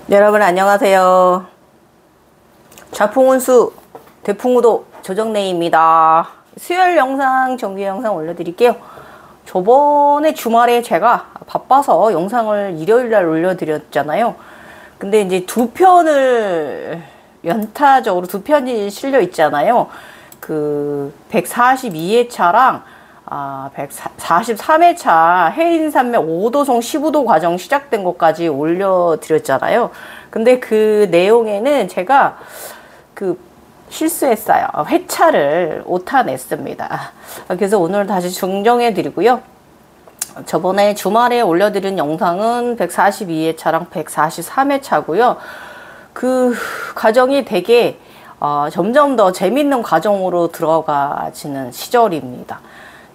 여러분 안녕하세요. 좌풍운수 대풍우도 조정래입니다. 수요일 영상 정규 영상 올려드릴게요. 저번에 주말에 제가 바빠서 영상을 일요일날 올려드렸잖아요. 근데 이제 두 편을 연타적으로 두 편이 실려 있잖아요. 그 142회차랑 143회차 해인산맥 5도송 15도 과정 시작된 것까지 올려드렸잖아요. 근데 그 내용에는 제가 그 실수했어요. 회차를 오타냈습니다. 그래서 오늘 다시 정정해 드리고요. 저번에 주말에 올려드린 영상은 142회차랑 143회차고요. 그 과정이 되게 점점 더 재밌는 과정으로 들어가지는 시절입니다.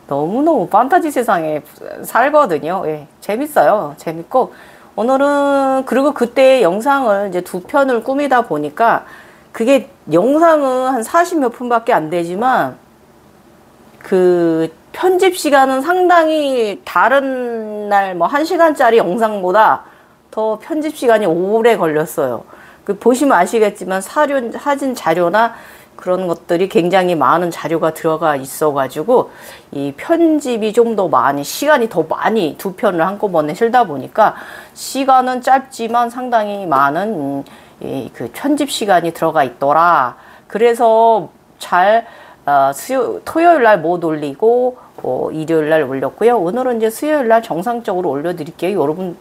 너무너무 판타지 세상에 살거든요. 예, 재밌어요. 재밌고 오늘은 그리고 그때 영상을 이제 두 편을 꾸미다 보니까 그게 영상은 한 40몇 분밖에 안 되지만 그 편집 시간은 상당히 다른 날 뭐 1시간짜리 영상보다 더 편집 시간이 오래 걸렸어요. 그 보시면 아시겠지만 사진 자료나 그런 것들이 굉장히 많은 자료가 들어가 있어가지고 이 편집이 좀 더 많이 시간이 더 많이 두 편을 한꺼번에 실다 보니까 시간은 짧지만 상당히 많은 그 편집 시간이 들어가 있더라. 그래서 잘 토요일 날 못 올리고 일요일 날 올렸고요. 오늘은 이제 수요일 날 정상적으로 올려드릴게요. 여러분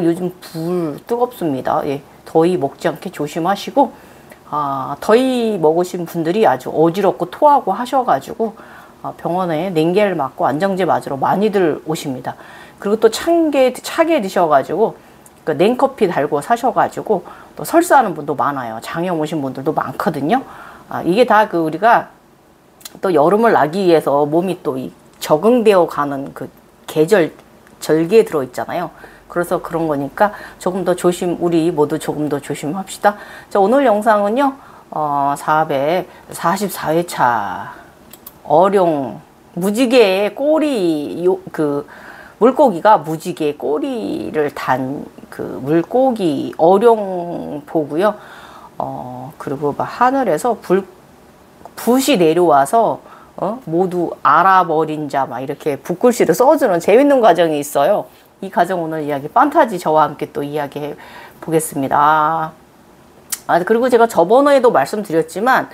요즘 불 뜨겁습니다. 예, 더위 먹지 않게 조심하시고. 더위 먹으신 분들이 아주 어지럽고 토하고 하셔가지고 병원에 냉개를 맞고 안정제 맞으러 많이들 오십니다. 그리고 또 차게 드셔가지고 그 냉커피 달고 사셔가지고 또 설사하는 분도 많아요. 장염 오신 분들도 많거든요. 이게 다 그 우리가 또 여름을 나기 위해서 몸이 또 적응되어 가는 그 계절 절기에 들어있잖아요. 그래서 그런 거니까 조금 더 우리 모두 조금 더 조심합시다. 자, 오늘 영상은요, 444회차 어룡, 무지개의 꼬리, 물고기가 무지개 꼬리를 단 그 물고기, 어룡 보고요. 그리고 막 하늘에서 붓이 내려와서, 모두 알아버린 자, 막 이렇게 붓글씨를 써주는 재밌는 과정이 있어요. 이 과정 오늘 이야기 판타지 저와 함께 또 이야기해 보겠습니다. 그리고 제가 저번에도 말씀드렸지만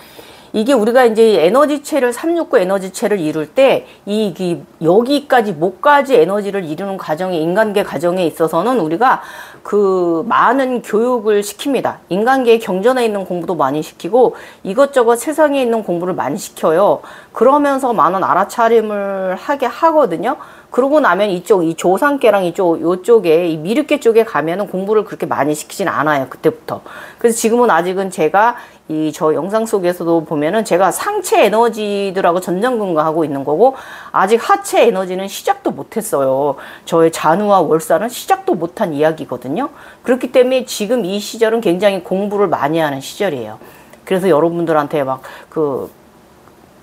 이게 우리가 이제 에너지체를 369 에너지체를 이룰 때 여기까지 목까지 에너지를 이루는 과정에 인간계 과정에 있어서는 우리가 그 많은 교육을 시킵니다. 인간계의 경전에 있는 공부도 많이 시키고 이것저것 세상에 있는 공부를 많이 시켜요. 그러면서 많은 알아차림을 하게 하거든요. 그러고 나면 이 조상계랑 요쪽에 이 미륵계 쪽에 가면은 공부를 그렇게 많이 시키진 않아요. 그때부터. 그래서 지금은 아직은 제가 저 영상 속에서도 보면은 제가 상체 에너지들하고 전전긍긍하고 있는 거고 아직 하체 에너지는 시작도 못했어요. 저의 잔우와 월사는 시작도 못한 이야기거든요. 그렇기 때문에 지금 이 시절은 굉장히 공부를 많이 하는 시절이에요. 그래서 여러분들한테 막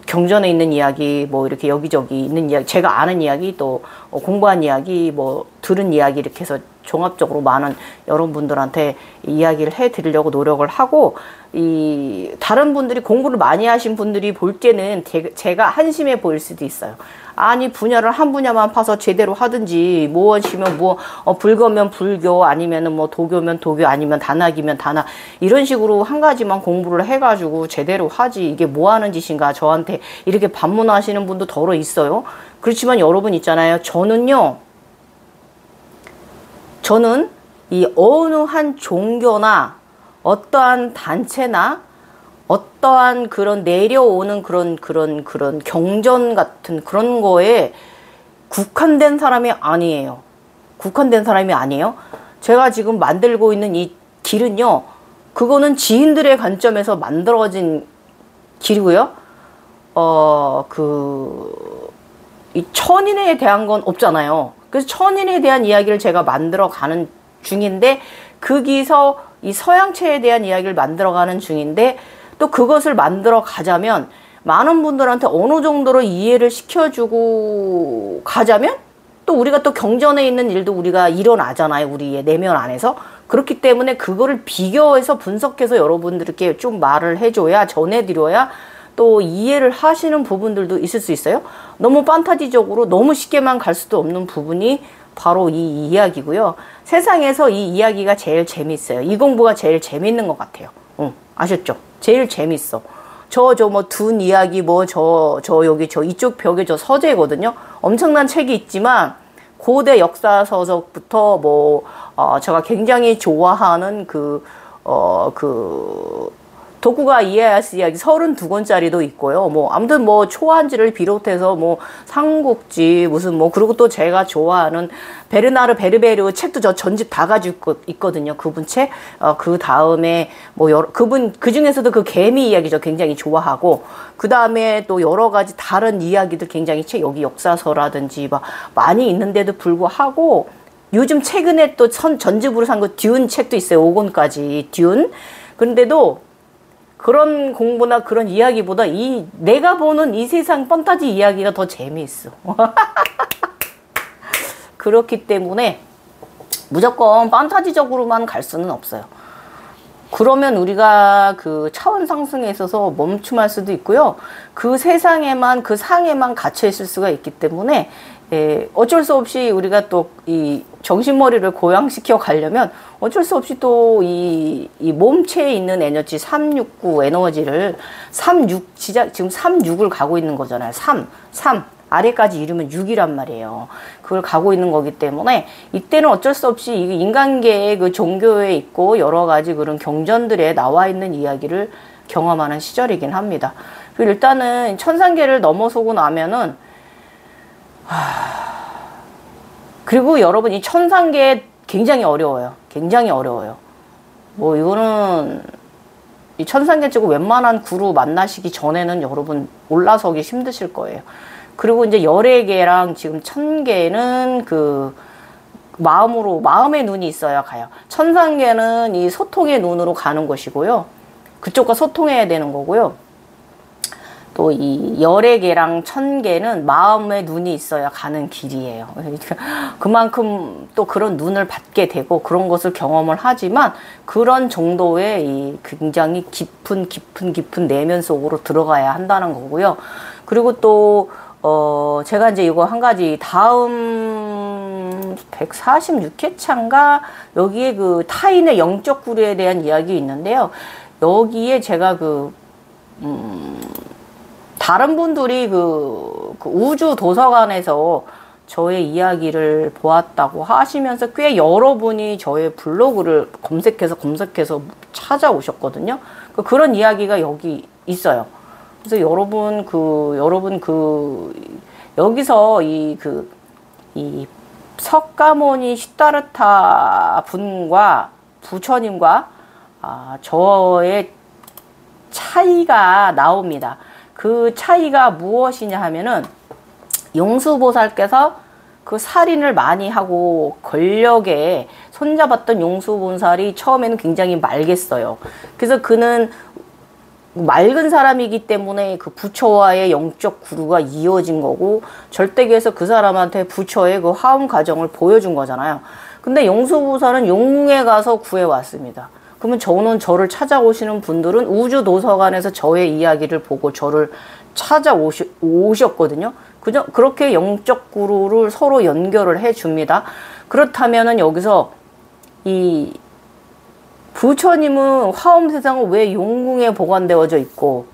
경전에 있는 이야기, 뭐 이렇게 여기저기 있는 이야기, 제가 아는 이야기, 또 공부한 이야기, 뭐 들은 이야기 이렇게 해서 종합적으로 많은 여러분들한테 이야기를 해드리려고 노력을 하고 다른 분들이 공부를 많이 하신 분들이 볼 때는 제가 한심해 보일 수도 있어요. 아니 분야를 한 분야만 파서 제대로 하든지 무엇이면 불교면 불교 아니면은 뭐 도교면 도교 아니면 단학이면 단학 이런 식으로 한 가지만 공부를 해가지고 제대로 하지 이게 뭐 하는 짓인가 저한테 이렇게 반문하시는 분도 더러 있어요. 그렇지만 여러분 있잖아요. 저는 이 어느 한 종교나 어떠한 단체나 어떠한 그런 내려오는 그런 경전 같은 그런 거에 국한된 사람이 아니에요. 국한된 사람이 아니에요. 제가 지금 만들고 있는 이 길은요. 그거는 지인들의 관점에서 만들어진 길이고요. 이 천인에 대한 건 없잖아요. 그래서 천인에 대한 이야기를 제가 만들어 가는 중인데 거기서 이 서양체에 대한 이야기를 만들어 가는 중인데 또 그것을 만들어 가자면 많은 분들한테 어느 정도로 이해를 시켜주고 가자면 또 우리가 또 경전에 있는 일도 우리가 일어나잖아요. 우리의 내면 안에서. 그렇기 때문에 그거를 비교해서 분석해서 여러분들께 좀 말을 해줘야, 전해드려야 또 이해를 하시는 부분들도 있을 수 있어요. 너무 판타지적으로 너무 쉽게만 갈 수도 없는 부분이 바로 이 이야기고요. 세상에서 이 이야기가 제일 재밌어요. 이 공부가 제일 재밌는 것 같아요. 아셨죠? 제일 재밌어. 뭐 둔 이야기 여기 이쪽 벽에 서재거든요. 엄청난 책이 있지만 고대 역사서적부터 제가 굉장히 좋아하는 도쿠가 이에야스 이야기 32권짜리도 있고요. 아무튼 초한지를 비롯해서 삼국지 그리고 또 제가 좋아하는 베르나르 베르베르 책도 저 전집 다 가지고 있거든요. 그분 책. 그 다음에 그 중에서도 그 개미 이야기 저 굉장히 좋아하고, 그 다음에 또 여러 가지 다른 이야기들 굉장히 여기 역사서라든지 많이 있는데도 불구하고 요즘 최근에 또 전집으로 산 거 듄 책도 있어요. 5권까지 듄. 그런데도 그런 공부나 그런 이야기보다 내가 보는 이 세상 판타지 이야기가 더 재미있어. 그렇기 때문에 무조건 판타지적으로만 갈 수는 없어요. 그러면 우리가 그 차원 상승에 있어서 멈춤할 수도 있고요. 그 세상에만, 그 상에만 갇혀 있을 수가 있기 때문에 어쩔 수 없이 우리가 또 이 정신머리를 고양시켜 가려면 어쩔 수 없이 또 이 몸체에 있는 에너지 369 에너지를 지금 36을 가고 있는 거잖아요. 3 아래까지 이르면 6이란 말이에요. 그걸 가고 있는 거기 때문에 이때는 어쩔 수 없이 인간계의 그 종교에 있고 여러 가지 그런 경전들에 나와 있는 이야기를 경험하는 시절이긴 합니다. 그리고 일단은 천상계를 넘어서고 나면은 그리고 여러분 이 천상계 굉장히 어려워요. 굉장히 어려워요. 이거는 이 천상계 찍고 웬만한 구루 만나시기 전에는 여러분 올라서기 힘드실 거예요. 그리고 이제 열의 개랑 지금 1000개는 그 마음의 눈이 있어야 가요. 천상계는 이 소통의 눈으로 가는 것이고요. 그쪽과 소통해야 되는 거고요. 또 이 열의 개랑 1000개는 마음의 눈이 있어야 가는 길이에요. 그만큼 또 그런 눈을 받게 되고 그런 것을 경험을 하지만 그런 정도의 이 굉장히 깊은 내면 속으로 들어가야 한다는 거고요. 그리고 또 제가 이제 이거 한 가지 다음 146회차인가 여기에 그 타인의 영적 구류에 대한 이야기 있는데요. 여기에 제가 다른 분들이 그 우주 도서관에서 저의 이야기를 보았다고 하시면서 꽤 여러분이 저의 블로그를 검색해서 찾아오셨거든요. 그런 이야기가 여기 있어요. 그래서 여러분 여기서 이 석가모니 시다르타 분과 부처님과 저의 차이가 나옵니다. 그 차이가 무엇이냐 하면은 용수보살께서 그 살인을 많이 하고 권력에 손잡았던 용수보살이 처음에는 굉장히 맑겠어요. 그래서 그는 맑은 사람이기 때문에 그 부처와의 영적 구루가 이어진 거고 절대계에서 그 사람한테 부처의 그 화음 과정을 보여준 거잖아요. 근데 용수보살은 용궁에 가서 구해왔습니다. 그러면 저를 찾아오시는 분들은 우주도서관에서 저의 이야기를 보고 저를 찾아오셨거든요. 그렇게 영적 구루를 서로 연결을 해줍니다. 그렇다면은 여기서 이 부처님은 화엄세상은 왜 용궁에 보관되어져 있고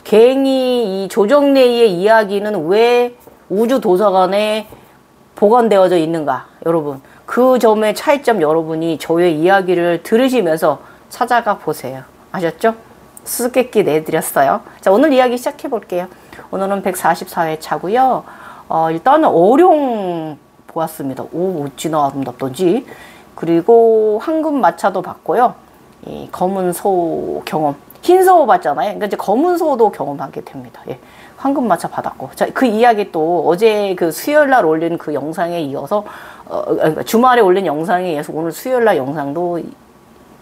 갱이 이 조정래의 이야기는 왜 우주도서관에 보관되어져 있는가? 여러분 그 점의 차이점 여러분이 저의 이야기를 들으시면서 찾아가 보세요. 아셨죠? 수수께끼 내드렸어요. 자, 오늘 이야기 시작해 볼게요. 오늘은 144회 차고요. 일단은 어룡 보았습니다. 오, 어찌나 아름답던지. 그리고 황금마차도 봤고요. 이 검은 소 경험. 흰소 봤잖아요. 그러니까 이제 검은 소도 경험하게 됩니다. 예. 황금마차 받았고. 자, 그 이야기 또 어제 그 수요일날 올린 그 영상에 이어서 주말에 올린 영상에 이어서 오늘 수요일날 영상도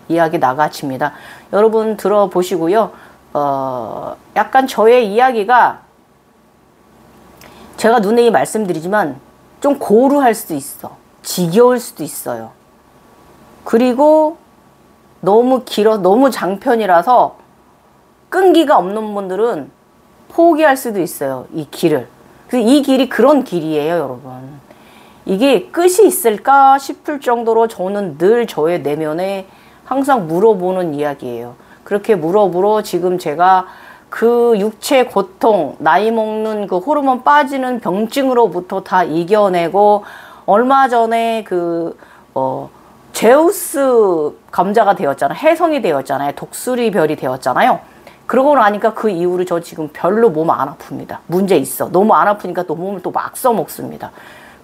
이야기 나가칩니다. 여러분 들어보시고요. 약간 저의 이야기가 제가 누누이 말씀드리지만 좀 고루할 수도 있어. 지겨울 수도 있어요. 그리고 너무 길어, 너무 장편이라서 끈기가 없는 분들은 포기할 수도 있어요. 이 길을. 이 길이 그런 길이에요, 여러분. 이게 끝이 있을까 싶을 정도로 저는 늘 저의 내면에 항상 물어보는 이야기예요. 그렇게 물어보러 지금 제가 그 육체 고통, 나이 먹는 그 호르몬 빠지는 병증으로부터 다 이겨내고, 얼마 전에 제우스 감자가 되었잖아요. 혜성이 되었잖아요. 독수리 별이 되었잖아요. 그러고 나니까 그 이후로 저 지금 별로 몸 안 아픕니다. 문제 있어. 너무 안 아프니까 또 몸을 또 막 써먹습니다.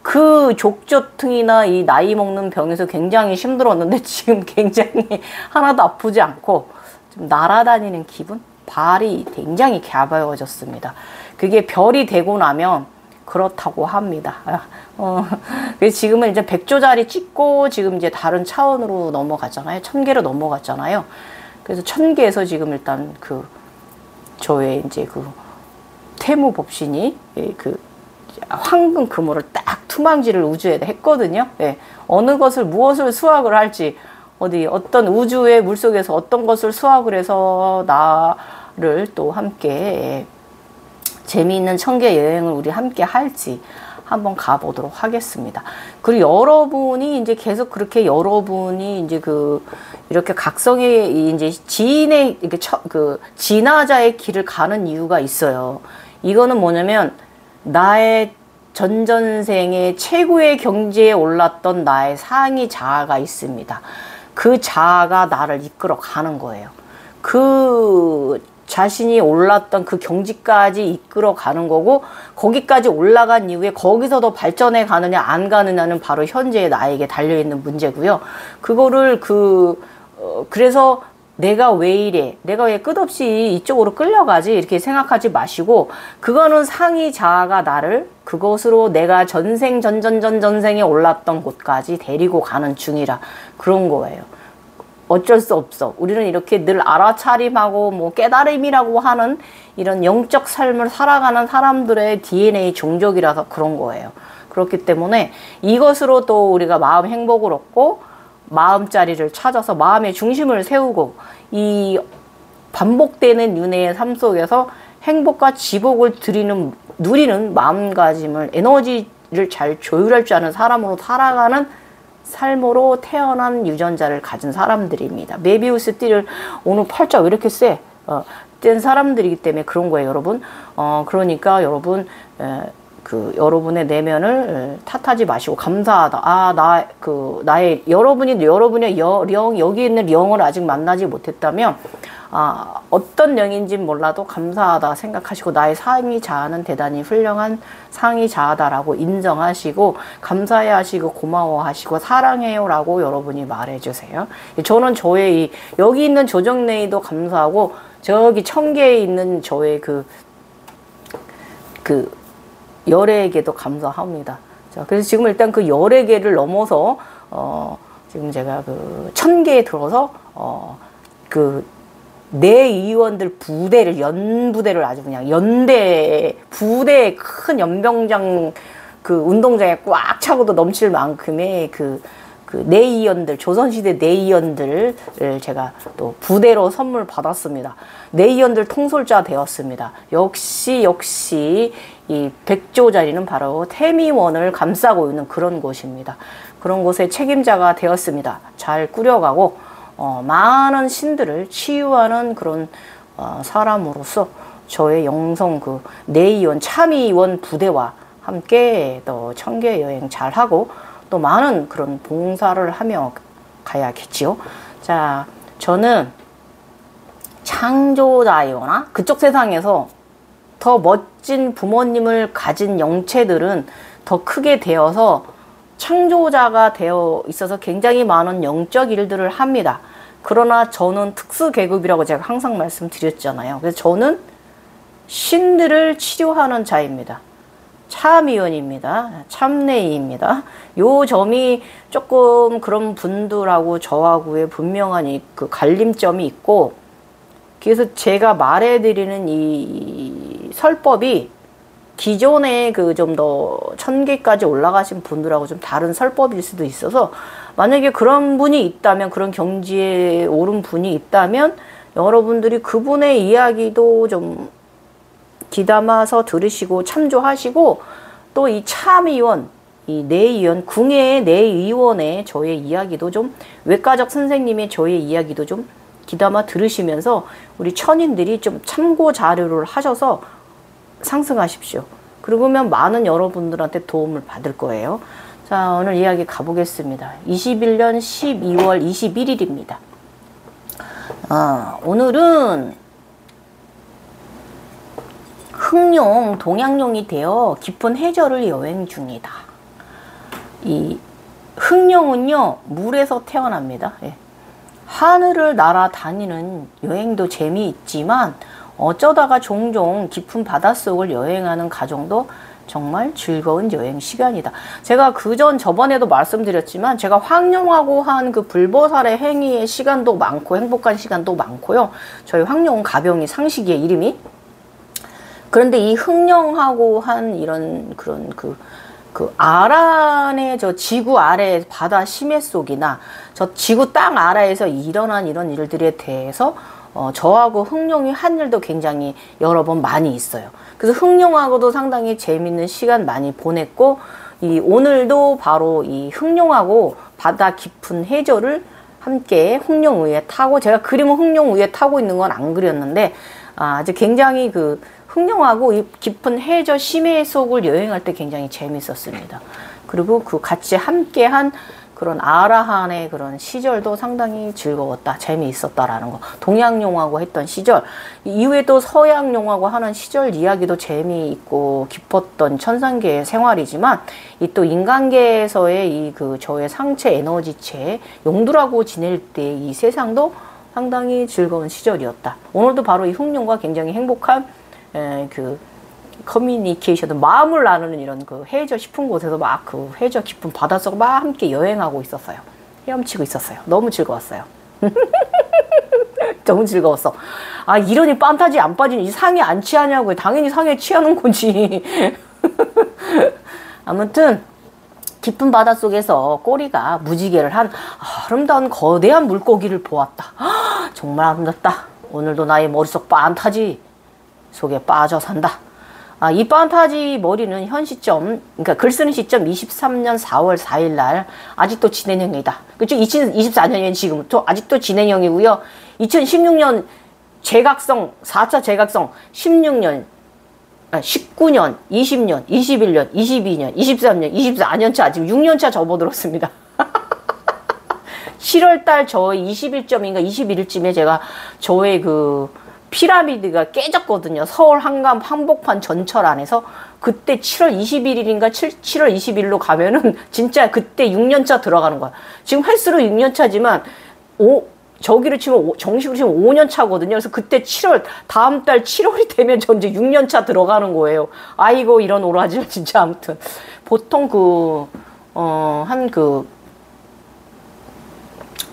그 족저퉁이나 이 나이 먹는 병에서 굉장히 힘들었는데 지금 굉장히 하나도 아프지 않고 좀 날아다니는 기분? 발이 굉장히 가벼워졌습니다. 그게 별이 되고 나면 그렇다고 합니다. 그래서 지금은 이제 100조짜리 찍고 지금 이제 다른 차원으로 넘어갔잖아요. 1000개로 넘어갔잖아요. 그래서 1000개에서 지금 일단 저의 이제 태무법신이 황금 금호를 딱 투망지를 우주에다 했거든요. 예. 어느 것을 무엇을 수확을 할지 어떤 우주의 물속에서 어떤 것을 수확을 해서 나를 또 함께 재미있는 1000개 여행을 우리 함께 할지 한번 가보도록 하겠습니다. 그리고 여러분이 이제 계속 그렇게 여러분이 이제 이렇게 각성의 이제 지인의 진화자의 길을 가는 이유가 있어요. 이거는 뭐냐면 나의 전전생의 최고의 경지에 올랐던 나의 상위 자아가 있습니다. 그 자아가 나를 이끌어 가는 거예요. 그 자신이 올랐던 그 경지까지 이끌어 가는 거고, 거기까지 올라간 이후에 거기서 더 발전해 가느냐 안 가느냐는 바로 현재의 나에게 달려있는 문제고요. 그거를 그래서 내가 왜 이래? 내가 왜 끝없이 이쪽으로 끌려가지? 이렇게 생각하지 마시고, 그거는 상위 자아가 나를 그것으로 내가 전생에 올랐던 곳까지 데리고 가는 중이라 그런 거예요. 어쩔 수 없어. 우리는 이렇게 늘 알아차림하고 뭐 깨달음이라고 하는 이런 영적 삶을 살아가는 사람들의 DNA 종족이라서 그런 거예요. 그렇기 때문에 이것으로 또 우리가 마음 행복을 얻고 마음자리를 찾아서 마음의 중심을 세우고 이 반복되는 윤회의 삶 속에서 행복과 지복을 누리는 마음가짐을, 에너지를 잘 조율할 줄 아는 사람으로 살아가는 삶으로 태어난 유전자를 가진 사람들입니다. 메비우스 띠를 오늘 팔자 왜 이렇게 세? 뗀 사람들이기 때문에 그런 거예요, 여러분. 그러니까 여러분 여러분의 내면을 탓하지 마시고 감사하다. 여러분의 여기 있는 영을 아직 만나지 못했다면, 어떤 영인지는 몰라도 감사하다 생각하시고, 나의 상위 자아는 대단히 훌륭한 상위 자아다라고 인정하시고, 감사해 하시고, 고마워하시고, 사랑해요 라고 여러분이 말해주세요. 저는 저의 여기 있는 조정레이도 감사하고, 저기 1000개에 있는 저의 열애에게도 감사합니다. 자, 그래서 지금 일단 그 열애계를 넘어서, 지금 제가 1000개에 들어서, 내 의원들 연부대를 아주 그냥 부대에 큰 연병장 운동장에 꽉 차고도 넘칠 만큼의 내의원들, 조선시대 내의원들을 제가 또 부대로 선물 받았습니다. 내의원들 통솔자 되었습니다. 역시 이 100조 자리는 바로 태미원을 감싸고 있는 그런 곳입니다. 그런 곳의 책임자가 되었습니다. 잘 꾸려가고 많은 신들을 치유하는 그런 사람으로서 저의 영성 내의원, 참의원 부대와 함께 또 1000개 여행 잘하고 또 많은 그런 봉사를 하며 가야겠지요. 자, 저는 창조자이거나 그쪽 세상에서 더 멋진 부모님을 가진 영체들은 더 크게 되어서 창조자가 되어 있어서 굉장히 많은 영적 일들을 합니다. 그러나 저는 특수 계급이라고 제가 항상 말씀드렸잖아요. 그래서 저는 신들을 치료하는 자입니다. 참의원입니다. 참내이입니다. 요 점이 조금 그런 분들하고 저하고의 분명한 갈림점이 있고, 그래서 제가 말해드리는 이 설법이 기존에 그 좀 더 1000개까지 올라가신 분들하고 좀 다른 설법일 수도 있어서, 만약에 그런 분이 있다면, 그런 경지에 오른 분이 있다면 여러분들이 그분의 이야기도 좀 귀담아서 들으시고 참조하시고, 또 이 참의원, 이 내의원, 궁예의 내의원의 저의 이야기도 좀, 외과적 선생님의 저의 이야기도 좀 귀담아 들으시면서 우리 천인들이 좀 참고 자료를 하셔서 상승하십시오. 그러면 많은 여러분들한테 도움을 받을 거예요. 자, 오늘 이야기 가보겠습니다. 21년 12월 21일입니다. 오늘은 흑룡, 동양룡이 되어 깊은 해저를 여행 중이다. 이 흑룡은요, 물에서 태어납니다. 예. 하늘을 날아다니는 여행도 재미있지만 어쩌다가 종종 깊은 바닷속을 여행하는 가정도 정말 즐거운 여행 시간이다. 제가 저번에도 말씀드렸지만, 제가 황룡하고 한 그 불보살의 행위의 시간도 많고 행복한 시간도 많고요. 저희 황룡은 가병이 상식이의 이름이. 그런데 이 흑룡하고 한 이런 그런 그 아란의 저 지구 아래 바다 심해 속이나 저 지구 땅 아래에서 일어난 이런 일들에 대해서 저하고 흑룡이 한 일도 굉장히 여러 번 많이 있어요. 그래서 흑룡하고도 상당히 재밌는 시간 많이 보냈고, 오늘도 바로 이 흑룡하고 바다 깊은 해저를 함께 흑룡 위에 타고, 제가 그림은 흑룡 위에 타고 있는 건 안 그렸는데, 아주 굉장히 그 흑룡하고 이 깊은 해저 심해 속을 여행할 때 굉장히 재밌었습니다. 그리고 그 같이 함께한 그런 아라한의 그런 시절도 상당히 즐거웠다, 재미있었다라는 거. 동양용하고 했던 시절, 이후에 또 서양용하고 하는 시절 이야기도 재미있고 깊었던 천상계의 생활이지만, 이 또 인간계에서의 이 저의 상체 에너지체 용두라고 지낼 때 이 세상도 상당히 즐거운 시절이었다. 오늘도 바로 이 흑룡과 굉장히 행복한 커뮤니케이션, 마음을 나누는 이런 그 해저 싶은 곳에서 막 그 해저 깊은 바닷속 막 함께 여행하고 있었어요. 헤엄치고 있었어요. 너무 즐거웠어요. 너무 즐거웠어. 이러니 판타지 안 빠지니 이 상에 안 취하냐고요. 당연히 상에 취하는 거지. 아무튼 깊은 바닷속에서 꼬리가 무지개를 한 아름다운 거대한 물고기를 보았다. 정말 아름답다. 오늘도 나의 머릿속 판타지 속에 빠져 산다. 이 판타지 머리는 현 시점, 그러니까 글 쓰는 시점 23년 4월 4일 날 아직도 진행형이다. 그렇죠? 2024년이면 지금 또 아직도 진행형이고요. 2016년 제각성, 4차 제각성 16년, 19년, 20년, 21년, 22년, 23년, 24년차, 지금 6년차 접어들었습니다. 7월달 저의 20일점인가 21일쯤에 제가 저의 그 피라미드가 깨졌거든요. 서울 한강 한복판 전철 안에서. 그때 7월 21일인가 7월 20일로 가면은 진짜 그때 6년차 들어가는 거야. 지금 횟수로 6년차지만 저기를 치면 정식으로 치면 5년차거든요. 그래서 그때 다음 달 7월이 되면 저 이제 6년차 들어가는 거예요. 아이고 이런 오라질 진짜. 아무튼 보통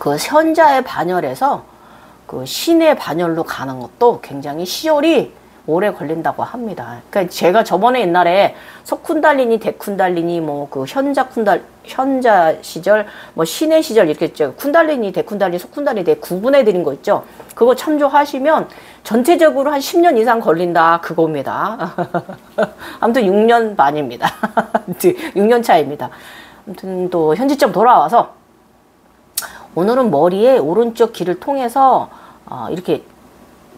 현자의 반열에서 그 신의 반열로 가는 것도 굉장히 시절이 오래 걸린다고 합니다. 그러니까 제가 저번에 옛날에 석쿤달리니, 데쿤달리니, 현자 시절, 신의 시절 이렇게 있죠. 쿤달리니, 데쿤달리니, 석쿤달리니 구분해 드린 거 있죠. 그거 참조하시면 전체적으로 한 10년 이상 걸린다 그겁니다. 아무튼 6년 반입니다. 6년 차입니다. 아무튼 또 현지점 돌아와서 오늘은 머리에 오른쪽 귀를 통해서 이렇게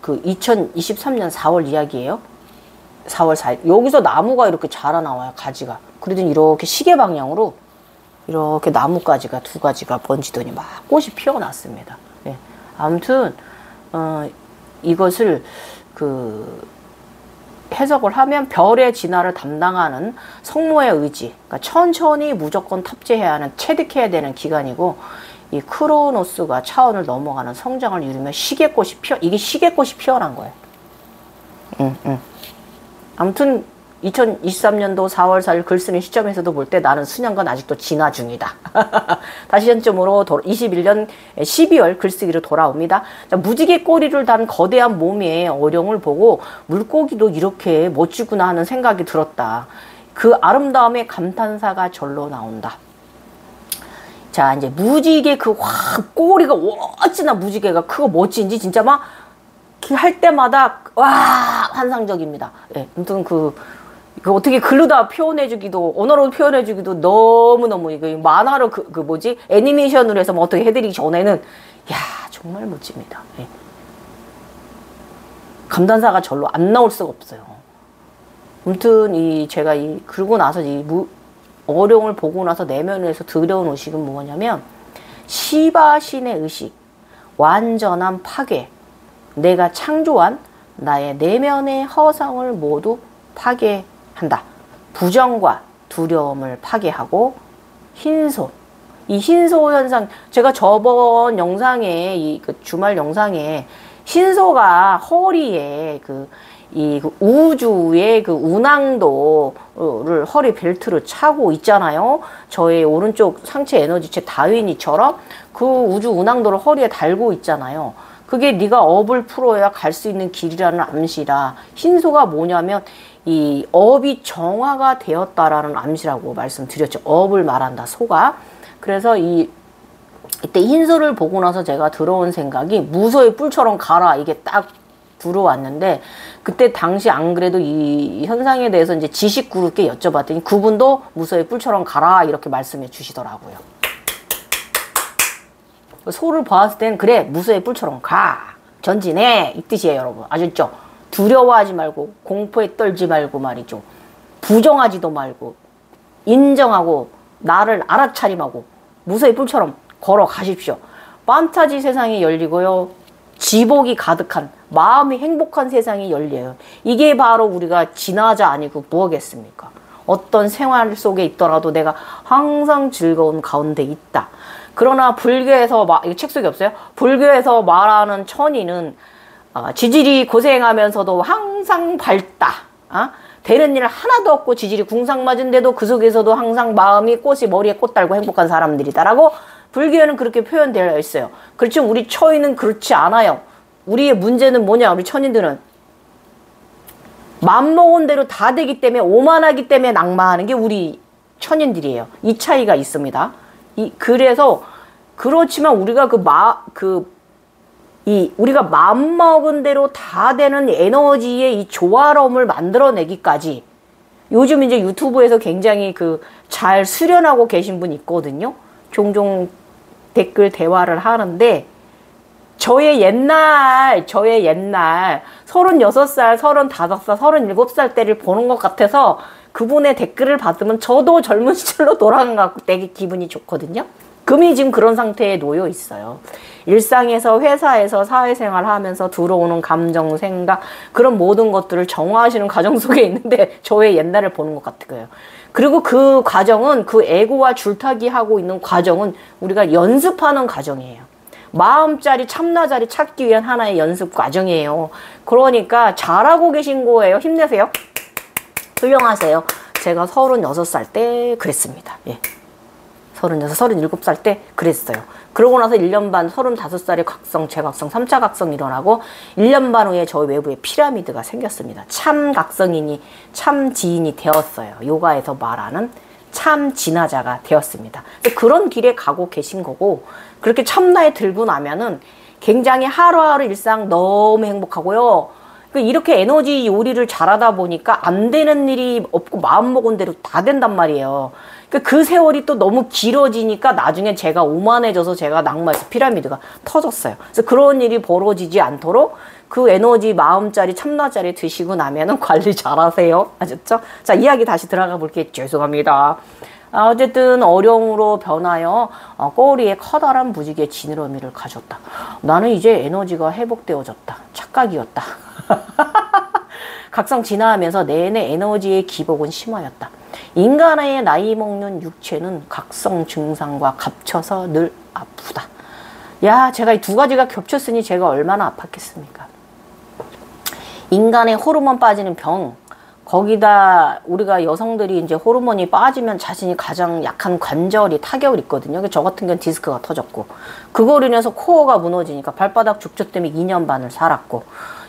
2023년 4월 이야기예요. 4월 4일. 여기서 나무가 이렇게 자라나와요. 가지가. 그러더니 이렇게 시계 방향으로 이렇게 나뭇가지가 2가지가 번지더니 막 꽃이 피어났습니다. 예. 아무튼 이것을 해석을 하면 별의 진화를 담당하는 성모의 의지. 그러니까 천천히 무조건 탑재해야 하는, 체득해야 되는 기간이고, 이 크로노스가 차원을 넘어가는 성장을 이루며 이게 시계꽃이 피어난 거예요. 아무튼 2023년도 4월 4일 글 쓰는 시점에서도 볼 때 나는 수년간 아직도 진화 중이다. 다시 현점으로 21년 12월 글쓰기로 돌아옵니다. 자, 무지개 꼬리를 단 거대한 몸의 어령을 보고 물고기도 이렇게 멋지구나 하는 생각이 들었다. 그 아름다움의 감탄사가 절로 나온다. 자, 이제 무지개 그 확 꼬리가 어찌나 무지개가 크고 멋진지 진짜 막 할 때마다 와 환상적입니다. 예, 아무튼 그 어떻게 글로다 표현해주기도 언어로 표현해주기도 너무너무 이거 만화로 그 뭐지 애니메이션으로 해서 뭐 어떻게 해드리기 전에는 야 정말 멋집니다. 예. 감탄사가 절로 안 나올 수가 없어요. 아무튼 제가 그러고 나서 어령을 보고 나서 내면에서 들여온 의식은 뭐냐면 시바 신의 의식, 완전한 파괴, 내가 창조한 나의 내면의 허상을 모두 파괴한다. 부정과 두려움을 파괴하고 흰소, 이 흰소 현상, 제가 저번 영상에 그 주말 영상에 흰소가 허리에 그 우주의 그 운항도를 허리 벨트를 차고 있잖아요. 저의 오른쪽 상체 에너지체 다윈이처럼 그 우주 운항도를 허리에 달고 있잖아요. 그게 네가 업을 풀어야 갈 수 있는 길이라는 암시라. 흰소가 뭐냐면 이 업이 정화가 되었다라는 암시라고 말씀드렸죠. 업을 말한다, 소가. 그래서 이때 흰소를 보고 나서 제가 들어온 생각이 무소의 뿔처럼 가라, 이게 딱 들어왔는데, 그때 당시 안 그래도 이 현상에 대해서 이제 지식 그룹께 여쭤봤더니 그분도 무소의 뿔처럼 가라 이렇게 말씀해 주시더라고요. 소를 봤을 땐 그래 무소의 뿔처럼 가, 전진해, 이 뜻이에요. 여러분 아셨죠? 두려워하지 말고 공포에 떨지 말고 말이죠. 부정하지도 말고 인정하고 나를 알아차림하고 무소의 뿔처럼 걸어가십시오. 판타지 세상이 열리고요, 지복이 가득한 마음이 행복한 세상이 열려요. 이게 바로 우리가 진화자 아니고 뭐겠습니까? 어떤 생활 속에 있더라도 내가 항상 즐거운 가운데 있다. 그러나 불교에서 이거 책 속에 없어요? 불교에서 말하는 천이는 지질이 고생하면서도 항상 밝다. 되는 일 하나도 없고 지질이 궁상맞은데도 그 속에서도 항상 마음이 꽃이 머리에 꽃 달고 행복한 사람들이다라고 불교에는 그렇게 표현되어 있어요. 그렇지만 우리 처인은 그렇지 않아요. 우리의 문제는 뭐냐? 우리 천인들은 맘먹은 대로 다 되기 때문에, 오만하기 때문에 낙마하는 게 우리 천인들이에요. 이 차이가 있습니다. 그래서 그렇지만 우리가 우리가 마음먹은 대로 다 되는 에너지의 이 조화로움을 만들어내기까지, 요즘 이제 유튜브에서 굉장히 잘 수련하고 계신 분 있거든요. 종종 댓글 대화를 하는데, 저의 옛날 36살, 35살, 37살 때를 보는 것 같아서 그분의 댓글을 받으면 저도 젊은 시절로 돌아간 것 같고 되게 기분이 좋거든요. 금이 지금 그런 상태에 놓여 있어요. 일상에서, 회사에서, 사회생활 하면서 들어오는 감정, 생각, 그런 모든 것들을 정화하시는 과정 속에 있는데 저의 옛날을 보는 것 같아요. 그리고 그 과정은, 그 에고와 줄타기 하고 있는 과정은 우리가 연습하는 과정이에요. 마음자리, 참나자리 찾기 위한 하나의 연습 과정이에요. 그러니까 잘하고 계신 거예요. 힘내세요. 훌륭하세요. 제가 36살 때 그랬습니다. 예. 36, 37살 때 그랬어요. 그러고 나서 1년 반, 35살에 각성, 재각성, 3차 각성이 일어나고 1년 반 후에 저희 외부에 피라미드가 생겼습니다. 참 각성인이, 참 지인이 되었어요. 요가에서 말하는 참 진화자가 되었습니다. 그런 길에 가고 계신 거고, 그렇게 참나에 들고 나면은 굉장히 하루하루 일상 너무 행복하고요. 이렇게 에너지 요리를 잘하다 보니까 안 되는 일이 없고 마음먹은 대로 다 된단 말이에요. 그 세월이 또 너무 길어지니까 나중에 제가 오만해져서 제가 낙마해서 피라미드가 터졌어요. 그래서 그런 일이 벌어지지 않도록 그 에너지 마음자리, 참나자리 드시고 나면은 관리 잘하세요. 아셨죠? 자, 이야기 다시 들어가 볼게요. 죄송합니다. 어쨌든 어령으로 변하여 꼬리에 커다란 무지개 지느러미를 가졌다. 나는 이제 에너지가 회복되어졌다. 착각이었다. 각성 진화하면서 내내 에너지의 기복은 심하였다. 인간의 나이 먹는 육체는 각성 증상과 겹쳐서 늘 아프다. 야, 제가 이 두 가지가 겹쳤으니 제가 얼마나 아팠겠습니까? 인간의 호르몬 빠지는 병, 거기다 우리가 여성들이 이제 호르몬이 빠지면 자신이 가장 약한 관절이 타격을 입거든요. 저 같은 경우는 디스크가 터졌고, 그거로 인해서 코어가 무너지니까 발바닥 죽적 때문에 2년 반을 살았고,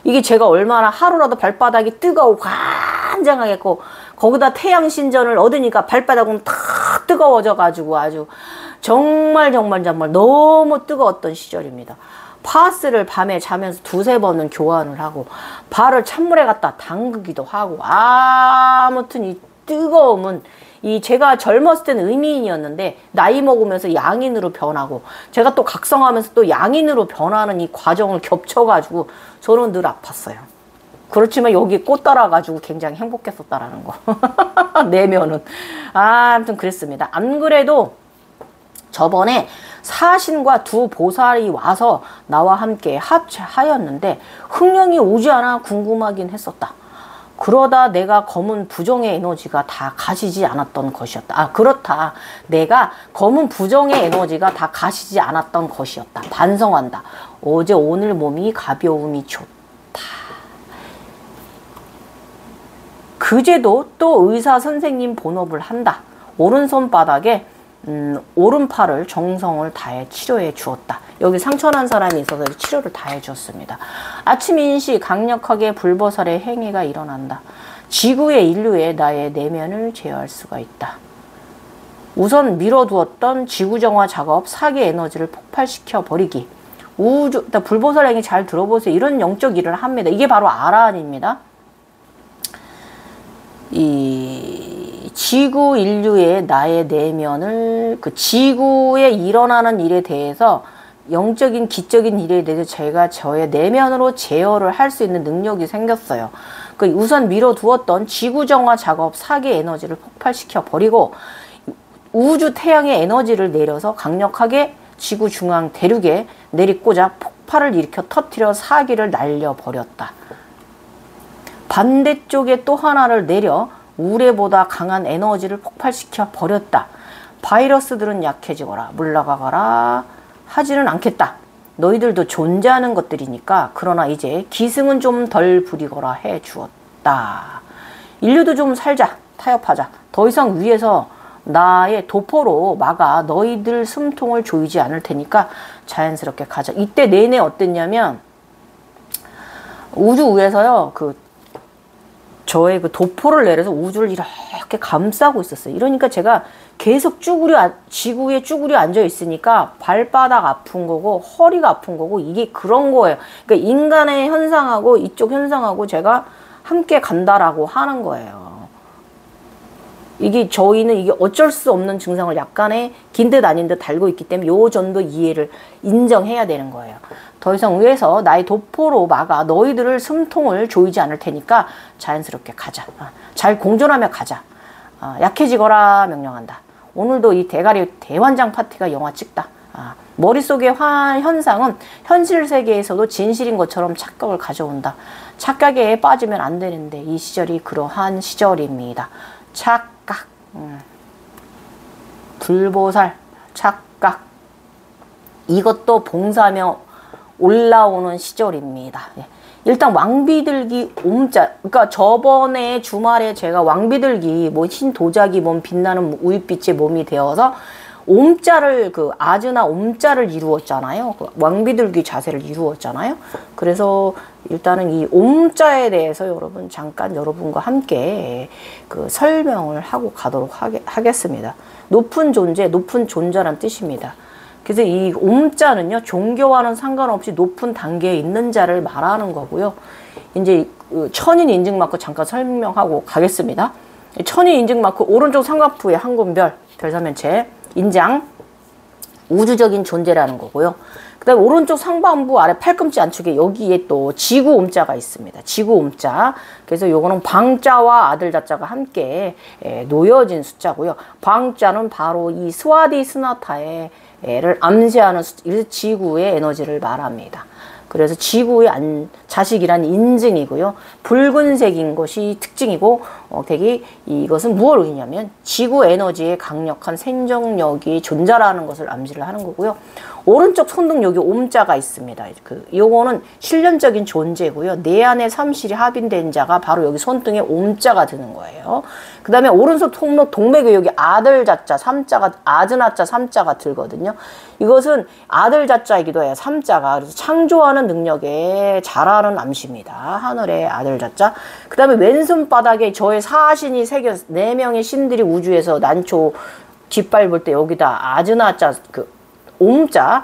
이게 제가 얼마나 하루라도 발바닥이 뜨거워 환장하겠고, 거기다 태양 신전을 얻으니까 발바닥은 다 뜨거워져 가지고 아주 정말 너무 뜨거웠던 시절입니다. 파스를 밤에 자면서 두세 번은 교환을 하고, 발을 찬물에 갖다 담그기도 하고, 아무튼 이 뜨거움은, 이 제가 젊었을 때는 의미인이었는데 나이 먹으면서 양인으로 변하고, 제가 또 각성하면서 또 양인으로 변하는 이 과정을 겹쳐가지고 저는 늘 아팠어요. 그렇지만 여기 꽃 달아가지고 굉장히 행복했었다라는 거. 내면은. 아무튼 그랬습니다. 안 그래도 저번에 사신과 두 보살이 와서 나와 함께 합체하였는데 흥령이 오지 않아 궁금하긴 했었다. 그러다 내가 검은 부정의 에너지가 다 가시지 않았던 것이었다. 아, 그렇다. 내가 검은 부정의 에너지가 다 가시지 않았던 것이었다. 반성한다. 어제 오늘 몸이 가벼움이 좋다. 그제도 또 의사 선생님 본업을 한다. 오른손바닥에 오른팔을 정성을 다해 치료해 주었다. 여기 상처난 사람이 있어서 치료를 다 해주었습니다. 아침 인시 강력하게 불보살의 행위가 일어난다. 지구의 인류의 나의 내면을 제어할 수가 있다. 우선 미뤄두었던 지구정화 작업, 사기 에너지를 폭발시켜 버리기. 우주, 불보살 행위 잘 들어보세요. 이런 영적 일을 합니다. 이게 바로 아라한입니다. 이 지구 인류의 나의 내면을, 그 지구에 일어나는 일에 대해서, 영적인 기적인 일에 대해서 제가 저의 내면으로 제어를 할 수 있는 능력이 생겼어요. 그 우선 미뤄두었던 지구정화 작업, 사기 에너지를 폭발시켜 버리고 우주 태양의 에너지를 내려서 강력하게 지구 중앙 대륙에 내리꽂아 폭발을 일으켜 터뜨려 사기를 날려버렸다. 반대쪽에 또 하나를 내려 우레보다 강한 에너지를 폭발시켜 버렸다. 바이러스들은 약해지거라 물러가거라 하지는 않겠다. 너희들도 존재하는 것들이니까. 그러나 이제 기승은 좀 덜 부리거라 해 주었다. 인류도 좀 살자. 타협하자. 더 이상 위에서 나의 도포로 막아 너희들 숨통을 조이지 않을 테니까 자연스럽게 가자. 이때 내내 어땠냐면 우주 위에서요, 저의 그 도포를 내려서 우주를 이렇게 감싸고 있었어요. 이러니까 제가 계속 지구에 쭈그려 앉아 있으니까 발바닥 아픈 거고 허리가 아픈 거고 이게 그런 거예요. 그러니까 인간의 현상하고 이쪽 현상하고 제가 함께 간다라고 하는 거예요. 이게 저희는 이게 어쩔 수 없는 증상을 약간의 긴 듯 아닌 듯 달고 있기 때문에 요 정도 이해를 인정해야 되는 거예요. 더 이상 위에서 나의 도포로 막아 너희들을 숨통을 조이지 않을 테니까 자연스럽게 가자. 잘 공존하며 가자. 약해지거라 명령한다. 오늘도 이 대가리 대환장 파티가 영화 찍다. 머릿속의 현상은 현실 세계에서도 진실인 것처럼 착각을 가져온다. 착각에 빠지면 안 되는데 이 시절이 그러한 시절입니다. 착각. 불보살 착각. 이것도 봉사하며 올라오는 시절입니다. 일단 왕비들기 옴자, 그러니까 저번에 주말에 제가 왕비들기 흰 도자기 몸 빛나는 우윳빛의 몸이 되어서 옴자를 아즈나 옴자를 이루었잖아요. 왕비들기 자세를 이루었잖아요. 그래서 일단은 이 옴자에 대해서 여러분 잠깐 여러분과 함께 설명을 하고 가도록 하겠습니다. 높은 존재, 높은 존재란 뜻입니다. 그래서 이 옴자는요, 종교와는 상관없이 높은 단계에 있는 자를 말하는 거고요. 이제 천인 인증 마크 잠깐 설명하고 가겠습니다. 천인 인증 마크 오른쪽 삼각부에 한군별, 별사면체, 인장, 우주적인 존재라는 거고요. 그 다음에 오른쪽 상반부 아래 팔꿈치 안쪽에 여기에 또 지구 옴자가 있습니다. 지구 옴자. 그래서 요거는 방자와 아들 자자가 함께 놓여진 숫자고요. 방자는 바로 이 스와디 스나타의 를 암시하는 지구의 에너지를 말합니다. 그래서 지구의 자식이란 인증이고요. 붉은색인 것이 특징이고 되게 이것은 무엇을 의미하냐면 지구 에너지의 강력한 생존력이 존재라는 것을 암시를 하는 거고요. 오른쪽 손등 여기 옴자가 있습니다. 요거는 실련적인 존재고요. 내 안에 삼실이 합인된 자가 바로 여기 손등에 옴자가 드는 거예요. 그 다음에 오른손 통록 동맥에 여기 아들 자자 삼자가 아즈나자 삼자가 들거든요. 이것은 아들 자자이기도 해요. 삼자가. 그래서 창조하는 능력에 잘하는 암시입니다. 하늘의 아들 자자. 그 다음에 왼손바닥에 저의 사신이 새겨 4명의 신들이 우주에서 난초 뒷밟을 때 여기다 아즈나자 옴자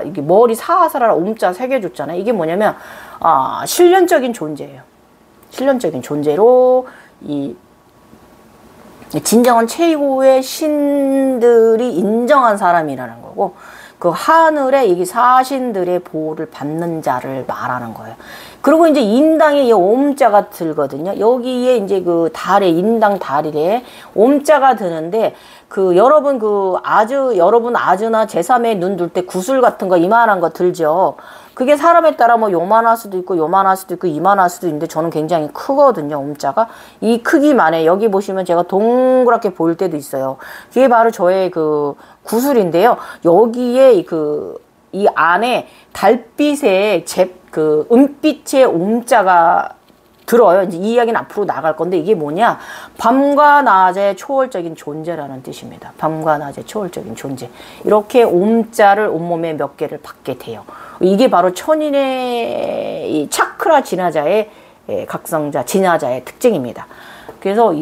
이게 머리 사하사라 옴자 새겨줬잖아요. 이게 뭐냐면 실련적인 존재예요. 실련적인 존재로 이 진정한 최고의 신들이 인정한 사람이라는 거고, 그 하늘의 이 사신들의 보호를 받는 자를 말하는 거예요. 그리고 이제 인당에 이 옴자가 들거든요. 여기에 이제 그 달에 인당 달이래 옴자가 드는데, 여러분 여러분 아즈나 제3의 눈 둘 때 구슬 같은 거 이만한 거 들죠. 그게 사람에 따라 뭐 요만할 수도 있고 요만할 수도 있고 이만할 수도 있는데 저는 굉장히 크거든요. 옴자가 이 크기만에 여기 보시면 제가 동그랗게 보일 때도 있어요. 그게 바로 저의 그 구슬인데요. 여기에 이 안에 달빛의 은빛의 옴자가 들어요. 이제 이 이야기는 앞으로 나갈 건데, 이게 뭐냐? 밤과 낮의 초월적인 존재라는 뜻입니다. 밤과 낮의 초월적인 존재. 이렇게 옴자를 온몸에 몇 개를 받게 돼요. 이게 바로 천인의 이 차크라 진화자의 각성자, 진화자의 특징입니다. 그래서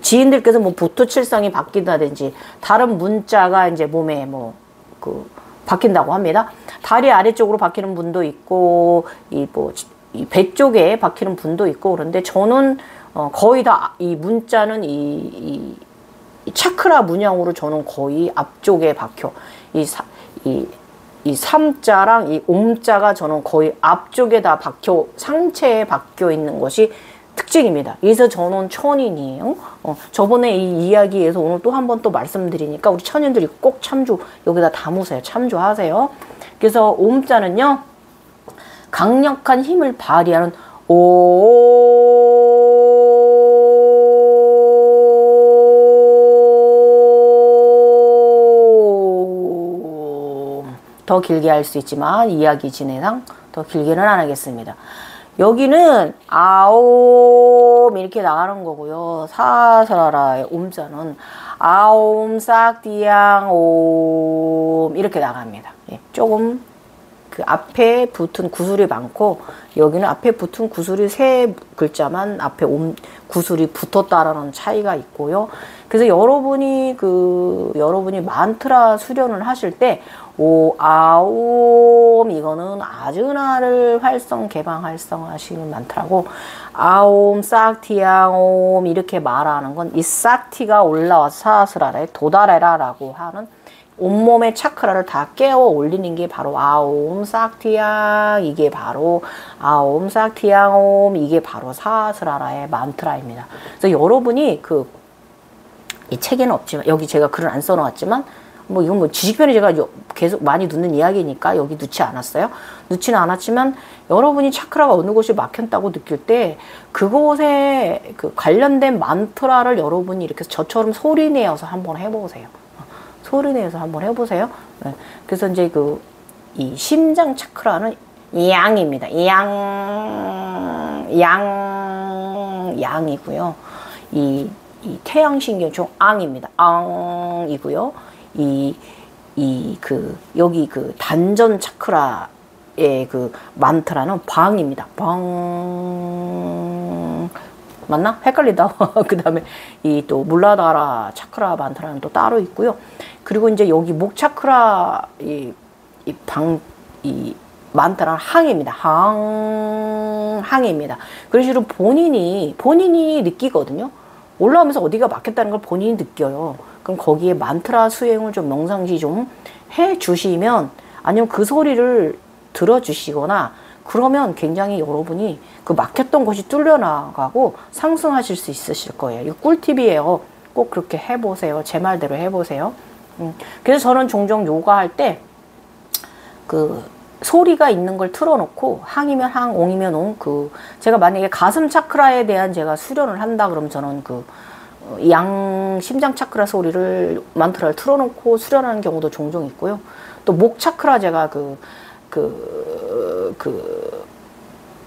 지인들께서 뭐 보토칠성이 바뀐다든지 다른 문자가 이제 몸에 바뀐다고 합니다. 다리 아래쪽으로 바뀌는 분도 있고, 이 배 쪽에 박히는 분도 있고, 그런데 저는 거의 다 이 문자는 이 차크라 문양으로 저는 거의 앞쪽에 박혀, 이 삼자랑 이 옴자가 저는 거의 앞쪽에 다 박혀, 상체에 박혀 있는 것이 특징입니다. 그래서 저는 천인이에요. 저번에 이 이야기에서 오늘 또 한 번 또 말씀드리니까 우리 천인들이 꼭 여기다 담으세요. 참조하세요. 그래서 옴자는요, 강력한 힘을 발휘하는 더 길게 할 수 있지만 이야기 진행상 더 길게는 안 하겠습니다. 여기는 아옴 이렇게 나가는 거고요. 사사라의 옴자는 아옴 싹디양 옴 이렇게 나갑니다. 조금 앞에 붙은 구슬이 많고, 여기는 앞에 붙은 구슬이 3글자만 앞에 구슬이 붙었다라는 차이가 있고요. 그래서 여러분이 만트라 수련을 하실 때 아옴 이거는 아즈나를 활성화하시는 만트라고, 아옴 싹티양옴 이렇게 말하는 건 이 싹티가 올라와서 사스라에 도달해라라고 하는 온몸의 차크라를 다 깨워 올리는 게 바로 아옴 싹티양, 이게 바로 아옴 싹티양옴, 이게 바로 사스라라의 만트라입니다. 그래서 여러분이 이 책에는 없지만, 여기 제가 글을 안 써놓았지만, 이건 지식편에 제가 계속 많이 넣는 이야기니까 여기 넣지 않았어요. 넣지는 않았지만, 여러분이 차크라가 어느 곳이 막혔다고 느낄 때 그곳에 관련된 만트라를 여러분이 이렇게 저처럼 소리내어서 한번 해보세요. 소리내서 한번 해보세요. 그래서 이제 이 심장 차크라는 양입니다. 양이고요. 이 태양신경 중 앙입니다. 앙이고요. 여기 단전 차크라의 만트라는 방입니다. 방. 맞나? 헷갈린다. 그 다음에 또 물라다라 차크라 만트라는 또 따로 있고요. 그리고 이제 여기 목 차크라 이 만트라는 항입니다. 항입니다. 그런 식으로 본인이 느끼거든요. 올라오면서 어디가 막혔다는 걸 본인이 느껴요. 그럼 거기에 만트라 수행을 좀 명상시 좀 해주시면, 아니면 그 소리를 들어주시거나, 그러면 굉장히 여러분이 막혔던 곳이 뚫려나가고 상승하실 수 있으실 거예요. 이거 꿀팁이에요. 꼭 그렇게 해보세요. 제 말대로 해보세요. 그래서 저는 종종 요가할 때 소리가 있는 걸 틀어놓고, 항이면 항, 옹이면 옹, 제가 만약에 가슴 차크라에 대한 제가 수련을 한다 그러면 저는 양 심장 차크라 소리를 만트라를 틀어놓고 수련하는 경우도 종종 있고요. 또 목 차크라 제가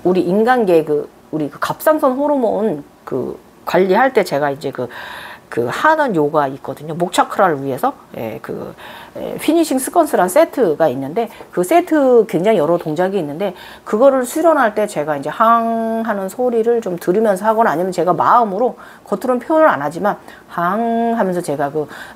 우리 인간계 우리 갑상선 호르몬 관리할 때 제가 이제 하는 요가 있거든요. 목 차크라를 위해서 피니싱 스퀀스란 세트가 있는데 그 세트 굉장히 여러 동작이 있는데 그거를 수련할 때 제가 이제 항 하는 소리를 좀 들으면서 하거나 아니면 제가 마음으로 겉으로는 표현을 안 하지만 항 하면서 제가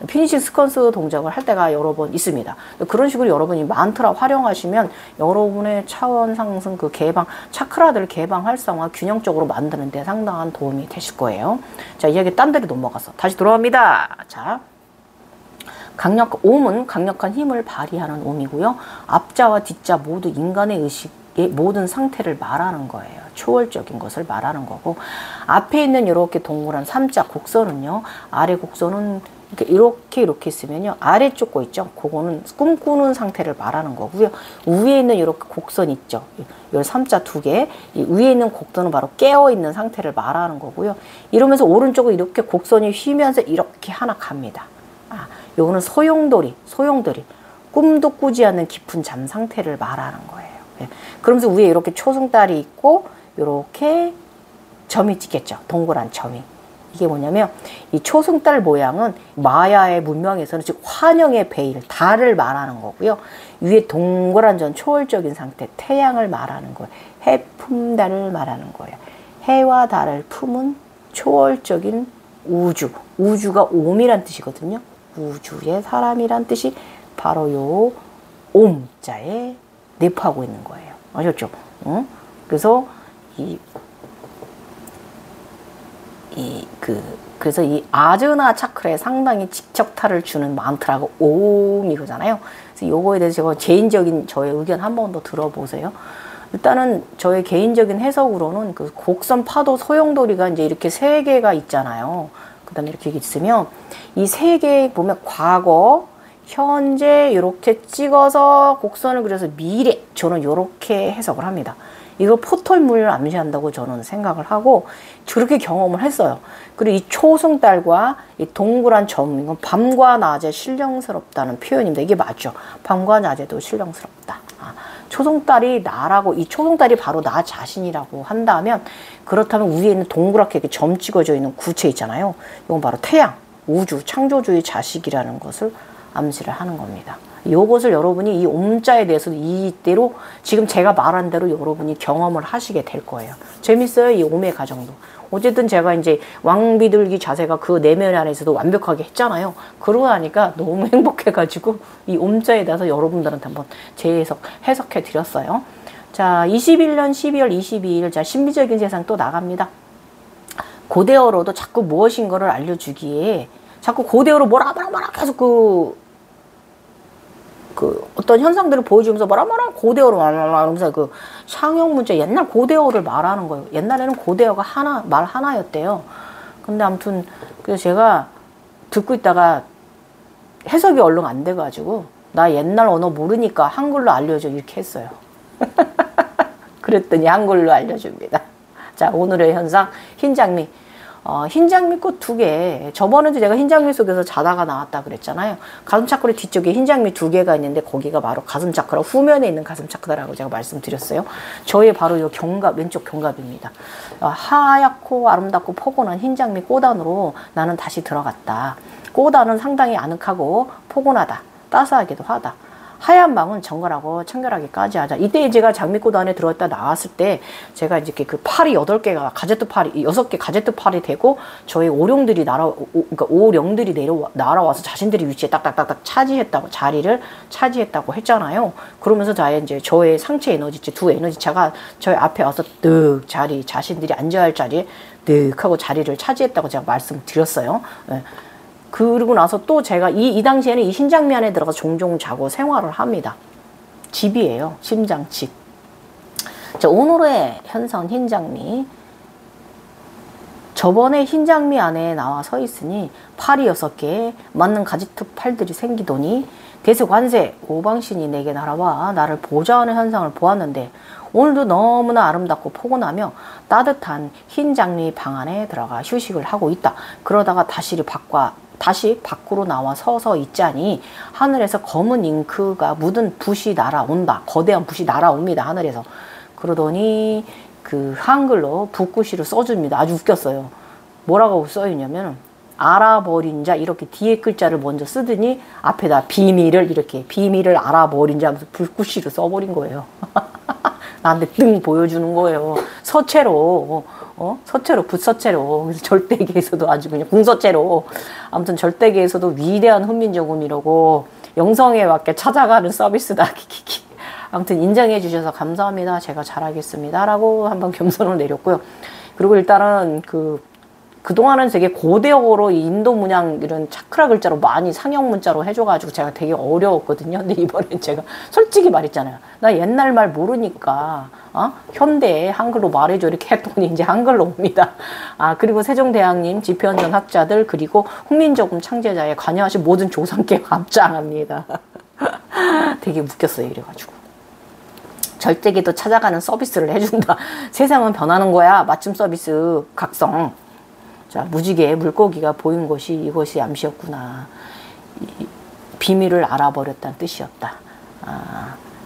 피니싱 스퀀스 동작을 할 때가 여러 번 있습니다. 그런 식으로 여러분이 만트라 활용하시면 여러분의 차원 상승 개방 차크라들 개방 활성화 균형적으로 만드는 데 상당한 도움이 되실 거예요. 자, 이야기 딴 데로 넘어가서 다시 돌아옵니다. 자, 옴은 강력한 힘을 발휘하는 옴이고요. 앞자와 뒷자 모두 인간의 의식의 모든 상태를 말하는 거예요. 초월적인 것을 말하는 거고, 앞에 있는 이렇게 동그란 삼자 곡선은요, 아래 곡선은 이렇게 있으면요, 아래쪽 거 있죠? 그거는 꿈꾸는 상태를 말하는 거고요. 위에 있는 이렇게 곡선 있죠? 이 삼자 두 개, 이 위에 있는 곡선은 바로 깨어있는 상태를 말하는 거고요. 이러면서 오른쪽은 이렇게 곡선이 휘면서 이렇게 하나 갑니다. 요거는 소용돌이, 꿈도 꾸지 않는 깊은 잠 상태를 말하는 거예요. 그러면서 위에 이렇게 초승달이 있고, 이렇게 점이 찍겠죠. 동그란 점이. 이게 뭐냐면, 이 초승달 모양은 마야의 문명에서는 즉 환영의 베일, 달을 말하는 거고요. 위에 동그란 점, 초월적인 상태, 태양을 말하는 거예요. 해 품달을 말하는 거예요. 해와 달을 품은 초월적인 우주. 우주가 옴이란 뜻이거든요. 우주의 사람이란 뜻이 바로 요 옴자에 내포하고 있는 거예요. 아셨죠? 그래서 그래서 이 아즈나 차크라에 상당히 직접타를 주는 만트라가 옴이거잖아요. 그래서 요거에 대해서 제가 개인적인 저의 의견 한 번 더 들어보세요. 일단은 저의 개인적인 해석으로는 곡선 파도 소용돌이가 이제 이렇게 세 개가 있잖아요. 그 다음에 이렇게 있으면 이 세 개 보면 과거, 현재 이렇게 찍어서 곡선을 그려서 미래, 저는 이렇게 해석을 합니다. 이거 포털물을 암시한다고 저는 생각을 하고 저렇게 경험을 했어요. 그리고 이 초승달과 이 동그란 점, 이건 밤과 낮에 신령스럽다는 표현입니다. 이게 맞죠? 밤과 낮에도 신령스럽다. 초승달이 나라고, 이 초승달이 바로 나 자신이라고 한다면, 그렇다면 위에 있는 동그랗게 이렇게 점 찍어져 있는 구체 있잖아요. 이건 바로 태양, 우주, 창조주의 자식이라는 것을 암시를 하는 겁니다. 요것을 여러분이 이 옴자에 대해서 이대로 지금 제가 말한 대로 여러분이 경험을 하시게 될 거예요. 재밌어요, 이 옴의 과정도. 어쨌든 제가 이제 왕비둘기 자세가 그 내면 안에서도 완벽하게 했잖아요. 그러고 나니까 너무 행복해가지고 이 옴자에 대해서 여러분들한테 한번 해석해 드렸어요. 자, 21년 12월 22일, 자, 신비적인 세상 또 나갑니다. 고대어로도 자꾸 무엇인가를 알려주기에 자꾸 고대어로 뭐라 계속 어떤 현상들을 보여주면서 뭐라 고대어로 말하면서 상형 문자 옛날 고대어를 말하는 거예요. 옛날에는 고대어가 말 하나였대요. 근데 아무튼 그래서 제가 듣고 있다가 해석이 얼른 안 돼가지고 나 옛날 언어 모르니까 한글로 알려줘 이렇게 했어요. 그랬더니 한글로 알려줍니다. 자, 오늘의 현상 흰장미. 흰장미꽃 2개. 저번에도 제가 흰장미 속에서 자다가 나왔다 그랬잖아요. 가슴 차크라 뒤쪽에 흰장미 2개가 있는데 거기가 바로 가슴 차크라 후면에 있는 가슴 차크라라고 제가 말씀드렸어요. 저의 바로 이 견갑, 왼쪽 견갑입니다. 하얗고 아름답고 포근한 흰장미 꽃 안으로 나는 다시 들어갔다. 꽃 안은 상당히 아늑하고 포근하다. 따스하기도 하다. 하얀 망은 정갈하고 청결하게까지 하자. 이때 제가 장미꽃 안에 들어갔다 나왔을 때 제가 이제 그 팔이 8개가 가제트 팔이 6개 가제트 팔이 되고 저의 오령들이 그러니까 오령들이 날아와서 자신들의 위치에 딱딱딱딱 자리를 차지했다고 했잖아요. 그러면서 저의 상체 에너지체 두 에너지차가 저의 앞에 와서 뜩 자신들이 앉아야 할 자리에 뜩 하고 자리를 차지했다고 제가 말씀드렸어요. 네. 그리고 나서 또 제가 이 당시에는 이 흰장미 안에 들어가서 종종 자고 생활을 합니다. 집이에요. 심장집. 자, 오늘의 현상 흰장미. 저번에 흰 장미 안에 나와 서 있으니 팔이 6개 맞는 가지특 팔들이 생기더니 대수관세 오방신이 내게 날아와 나를 보좌하는 현상을 보았는데 오늘도 너무나 아름답고 포근하며 따뜻한 흰 장미 방 안에 들어가 휴식을 하고 있다. 그러다가 다시 밖으로 나와 서서 있자니 하늘에서 검은 잉크가 묻은 붓이 날아온다. 거대한 붓이 날아옵니다. 하늘에서. 그러더니 그 한글로 붓글씨로 써줍니다. 아주 웃겼어요. 뭐라고 써있냐면 알아버린 자 이렇게 뒤에 글자를 먼저 쓰더니 앞에다 비밀을 이렇게 비밀을 알아버린 자 하면서 붓글씨로 써버린 거예요. 나한테 등 보여주는 거예요. 서체로 서체로 붓서체로. 그래서 절대계에서도 아주 그냥 궁서체로. 아무튼 절대계에서도 위대한 훈민정음이라고 영성에 맞게 찾아가는 서비스다. 아무튼 인정해 주셔서 감사합니다. 제가 잘하겠습니다. 라고 한번 겸손을 내렸고요. 그리고 일단은 그동안은 되게 고대어로 인도 문양 이런 차크라 글자로 많이 상형 문자로 해줘가지고 제가 되게 어려웠거든요. 근데 이번엔 제가 솔직히 말했잖아요. 나 옛날 말 모르니까 현대 한글로 말해줘 이렇게 했더니 이제 한글로 옵니다. 그리고 세종대왕님, 지표현전 학자들 그리고 훈민정음 창제자에 관여하신 모든 조상께 감장합니다. 되게 웃겼어요. 이래가지고. 절대기도 찾아가는 서비스를 해준다. 세상은 변하는 거야. 맞춤 서비스 각성. 자, 무지개의 물고기가 보인 것이 이것이 암시였구나. 비밀을 알아버렸다는 뜻이었다.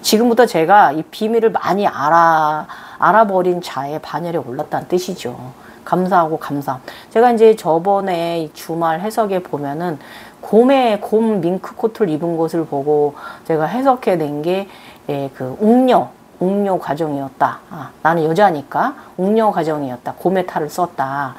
지금부터 제가 이 비밀을 많이 알아버린 자의 반열에 올랐다는 뜻이죠. 감사하고 감사함. 제가 이제 저번에 주말 해석에 보면은 곰 밍크 코트를 입은 것을 보고 제가 해석해 낸 게 웅녀 과정이었다. 나는 여자니까 웅녀 과정이었다. 곰의 탈을 썼다.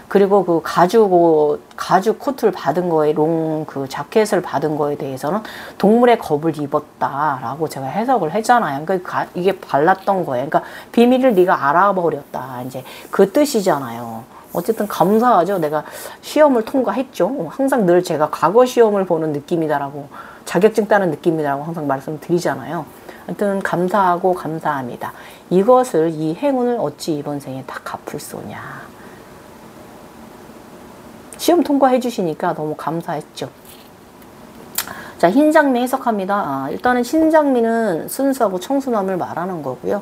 그리고 그 가죽 코트를 받은 거에 그 자켓을 받은 거에 대해서는 동물의 겁을 입었다라고 제가 해석을 했잖아요. 그러니까 이게 발랐던 거예요. 그러니까 비밀을 네가 알아버렸다. 이제 그 뜻이잖아요. 어쨌든 감사하죠. 내가 시험을 통과했죠. 항상 늘 제가 과거 시험을 보는 느낌이다라고 자격증 따는 느낌이라고 항상 말씀드리잖아요. 하여튼 감사하고 감사합니다. 이 행운을 어찌 이번 생에 다 갚을소냐. 시험 통과해 주시니까 너무 감사했죠. 자, 흰장미 해석합니다. 일단은 흰장미는 순수하고 청순함을 말하는 거고요.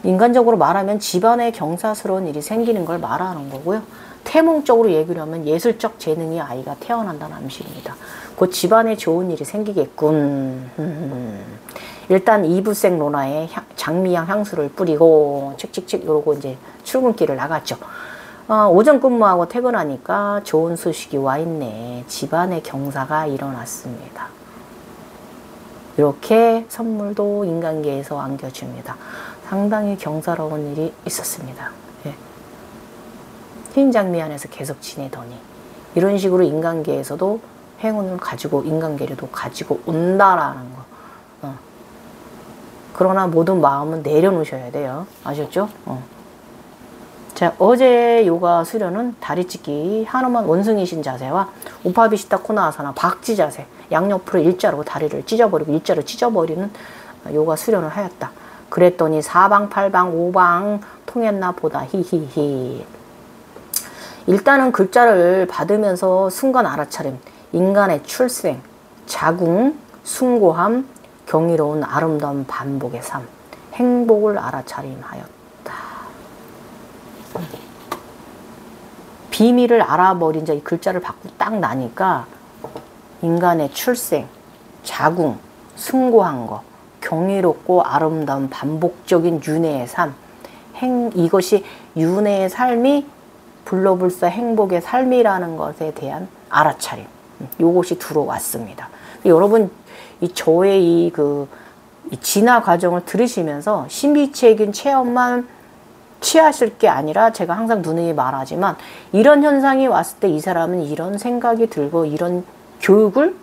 인간적으로 말하면 집안에 경사스러운 일이 생기는 걸 말하는 거고요. 태몽적으로 얘기를 하면 예술적 재능이 아이가 태어난다는 암시입니다. 곧 집안에 좋은 일이 생기겠군. 일단 이불생 로나에 장미향 향수를 뿌리고 칙칙칙 이러고 이제 출근길을 나갔죠. 오전 근무하고 퇴근하니까 좋은 소식이 와 있네. 집안에 경사가 일어났습니다. 이렇게 선물도 인간계에서 안겨줍니다. 상당히 경사로운 일이 있었습니다. 예. 흰 장미 안에서 계속 지내더니 이런 식으로 인간계에서도 행운을 가지고 인간계를 가지고 온다라는 거. 그러나 모든 마음은 내려놓으셔야 돼요. 아셨죠? 자, 어제 요가 수련은 다리찢기, 하누만 원숭이신 자세와 우파비시타 코나아사나 박쥐 자세, 양옆으로 일자로 다리를 찢어버리고 일자로 찢어버리는 요가 수련을 하였다. 그랬더니 사방, 팔방, 오방 통했나 보다. 히히히. 일단은 글자를 받으면서 순간 알아차림. 인간의 출생, 자궁, 숭고함, 경이로운 아름다운 반복의 삶, 행복을 알아차림하였다. 비밀을 알아버린 자 이 글자를 받고 딱 나니까 인간의 출생, 자궁, 숭고한 거, 경이롭고 아름다운 반복적인 윤회의 삶, 이것이 윤회의 삶이 불로불사 행복의 삶이라는 것에 대한 알아차림, 요것이 들어왔습니다. 여러분 저의 이 진화 과정을 들으시면서 신비체적인 체험만 취하실 게 아니라 제가 항상 누누이 말하지만 이런 현상이 왔을 때 이 사람은 이런 생각이 들고 이런 교육을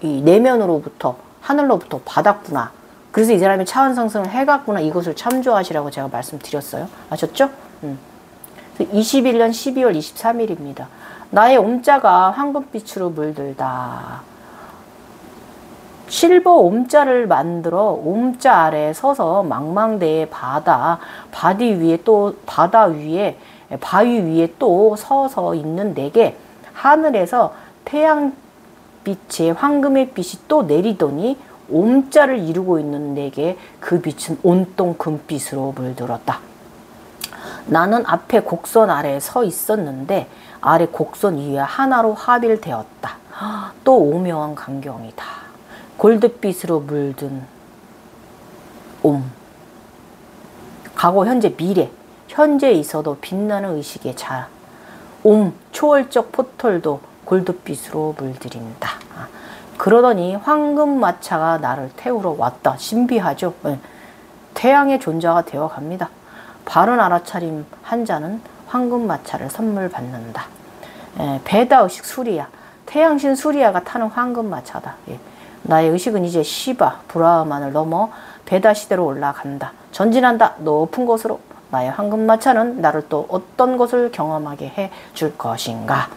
이 내면으로부터 하늘로부터 받았구나. 그래서 이 사람이 차원 상승을 해갔구나. 이것을 참조하시라고 제가 말씀드렸어요. 아셨죠? 21년 12월 23일입니다. 나의 옴자가 황금빛으로 물들다. 실버 옴자를 만들어 옴자 아래에 서서 망망대해 바다 위에 바위 위에 또 서서 있는 내게 하늘에서 태양빛의 황금의 빛이 또 내리더니 옴자를 이루고 있는 내게 그 빛은 온통 금빛으로 물들었다. 나는 앞에 곡선 아래에 서 있었는데 아래 곡선 위에 하나로 합일되었다. 또 오묘한 광경이다. 골드빛으로 물든 옴. 과거, 현재, 미래. 현재에 있어도 빛나는 의식의 자. 옴, 초월적 포털도 골드빛으로 물들인다. 그러더니 황금마차가 나를 태우러 왔다. 신비하죠? 네. 태양의 존재가 되어갑니다. 바른 알아차림 한 자는 황금마차를 선물 받는다. 베다의식 수리야. 태양신 수리야가 타는 황금마차다. 예. 나의 의식은 이제 시바, 브라흐만을 넘어 베다 시대로 올라간다. 전진한다. 높은 곳으로. 나의 황금마차는 나를 또 어떤 것을 경험하게 해 줄 것인가.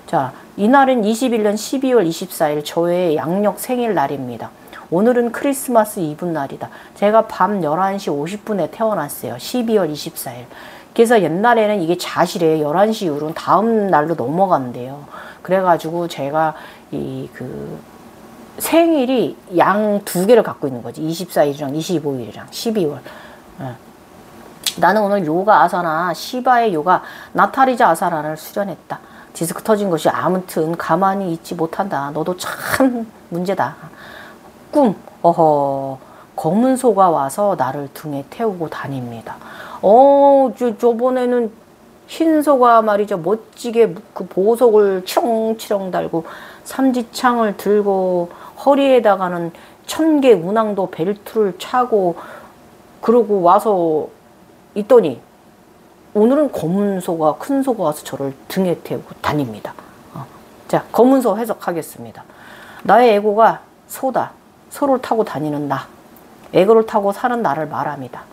자, 이날은 21년 12월 24일 저의 양력 생일날입니다. 오늘은 크리스마스 이브 날이다. 제가 밤 11시 50분에 태어났어요. 12월 24일. 그래서 옛날에는 이게 자실에 11시 이후로는 다음 날로 넘어간대요. 그래가지고 제가 생일이 양 두 개를 갖고 있는 거지. 24일이랑 25일이랑 12월. 나는 오늘 요가 아사나 시바의 요가 나타리자 아사나를 수련했다. 디스크 터진 것이 아무튼 가만히 있지 못한다. 너도 참 문제다. 꿈. 검은 소가 와서 나를 등에 태우고 다닙니다. 저번에는 흰 소가 말이죠. 멋지게 그 보석을 치렁치렁 달고 삼지창을 들고 허리에다가는 1000개 운항도 벨트를 차고 그러고 와서 있더니 오늘은 검은 소가, 큰 소가 와서 저를 등에 태우고 다닙니다. 자, 검은 소 해석하겠습니다. 나의 에고가 소다. 소를 타고 다니는 나. 에고를 타고 사는 나를 말합니다.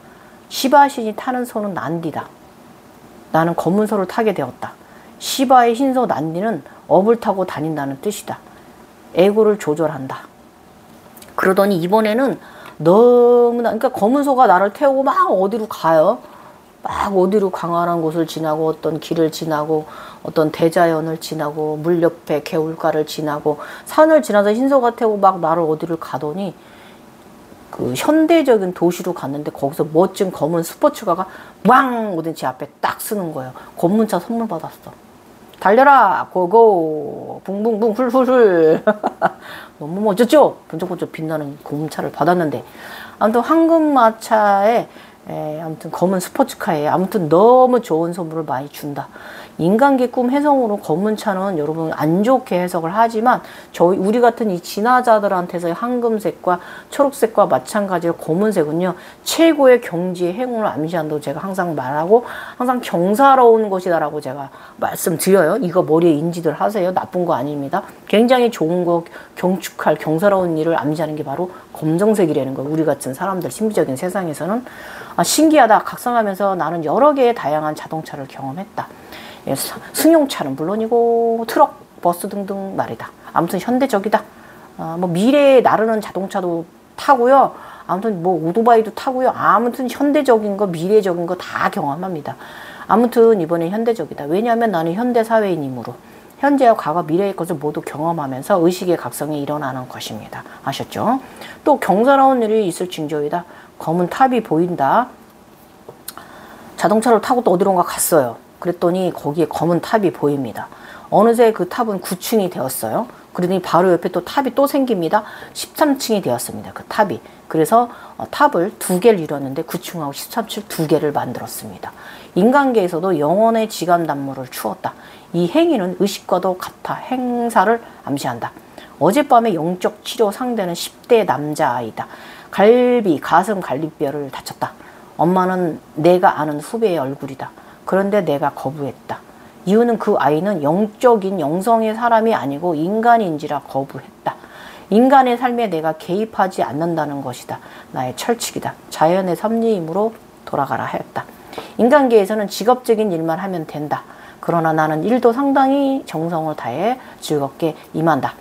시바 신이 타는 소는 난디다. 나는 검은 소를 타게 되었다. 시바의 흰소 난디는 업을 타고 다닌다는 뜻이다. 에고를 조절한다. 그러더니 이번에는 너무나, 그러니까 검은 소가 나를 태우고 막 어디로 가요. 막 어디로 광활한 곳을 지나고 어떤 길을 지나고 어떤 대자연을 지나고 물 옆에 개울가를 지나고 산을 지나서 흰소가 태우고 막 나를 어디를 가더니 그 현대적인 도시로 갔는데 거기서 멋진 검은 스포츠카가 왕 오든 제 앞에 딱 쓰는 거예요. 검문차 선물 받았어. 달려라 고고 붕붕붕 훌훌훌. 너무 멋졌죠? 번쩍번쩍 빛나는 검문차를 받았는데 아무튼 황금마차에 아무튼 검은 스포츠카에 아무튼 너무 좋은 선물을 많이 준다. 인간계 꿈 해석으로 검은 차는 여러분 안 좋게 해석을 하지만 우리 같은 이 진화자들한테서의 황금색과 초록색과 마찬가지로 검은색은요 최고의 경지의 행운을 암시한다고 제가 항상 말하고 항상 경사로운 것이다라고 제가 말씀드려요. 이거 머리에 인지들 하세요. 나쁜 거 아닙니다. 굉장히 좋은 거 경축할 경사로운 일을 암시하는 게 바로 검정색이라는 거예요. 우리 같은 사람들 신비적인 세상에서는 신기하다 각성하면서 나는 여러 개의 다양한 자동차를 경험했다. 승용차는 물론이고 트럭, 버스 등등 말이다. 아무튼 현대적이다. 뭐 미래에 나르는 자동차도 타고요. 아무튼 뭐 오토바이도 타고요. 아무튼 현대적인 거, 미래적인 거 다 경험합니다. 아무튼 이번에 현대적이다. 왜냐하면 나는 현대사회인이므로 현재와 과거, 미래의 것을 모두 경험하면서 의식의 각성이 일어나는 것입니다. 아셨죠? 또 경사로운 일이 있을 징조이다. 검은 탑이 보인다. 자동차를 타고 또 어디론가 갔어요. 그랬더니 거기에 검은 탑이 보입니다. 어느새 그 탑은 9층이 되었어요. 그러더니 바로 옆에 또 탑이 또 생깁니다. 13층이 되었습니다. 그 탑이. 그래서 탑을 2개를 이뤘는데 9층하고 13층 2개를 만들었습니다. 인간계에서도 영혼의 지감단물을 추었다. 이 행위는 의식과도 같아 행사를 암시한다. 어젯밤에 영적 치료 상대는 10대 남자아이다. 가슴 갈비뼈를 다쳤다. 엄마는 내가 아는 후배의 얼굴이다. 그런데 내가 거부했다. 이유는 그 아이는 영적인 영성의 사람이 아니고 인간인지라 거부했다. 인간의 삶에 내가 개입하지 않는다는 것이다. 나의 철칙이다. 자연의 섭리이므로 돌아가라 하였다. 인간계에서는 직업적인 일만 하면 된다. 그러나 나는 일도 상당히 정성을 다해 즐겁게 임한다.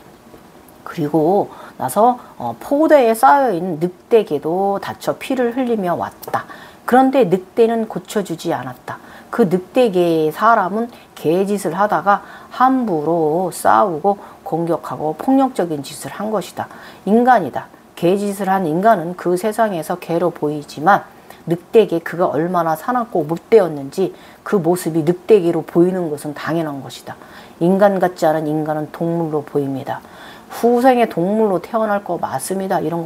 그리고 나서 포대에 쌓여있는 늑대개도 다쳐 피를 흘리며 왔다. 그런데 늑대는 고쳐주지 않았다. 그 늑대계의 사람은 개짓을 하다가 함부로 싸우고 공격하고 폭력적인 짓을 한 것이다. 인간이다. 개짓을 한 인간은 그 세상에서 개로 보이지만 늑대계 그가 얼마나 사납고 못되었는지 그 모습이 늑대계로 보이는 것은 당연한 것이다. 인간 같지 않은 인간은 동물로 보입니다. 후생의 동물로 태어날 거 맞습니다. 이런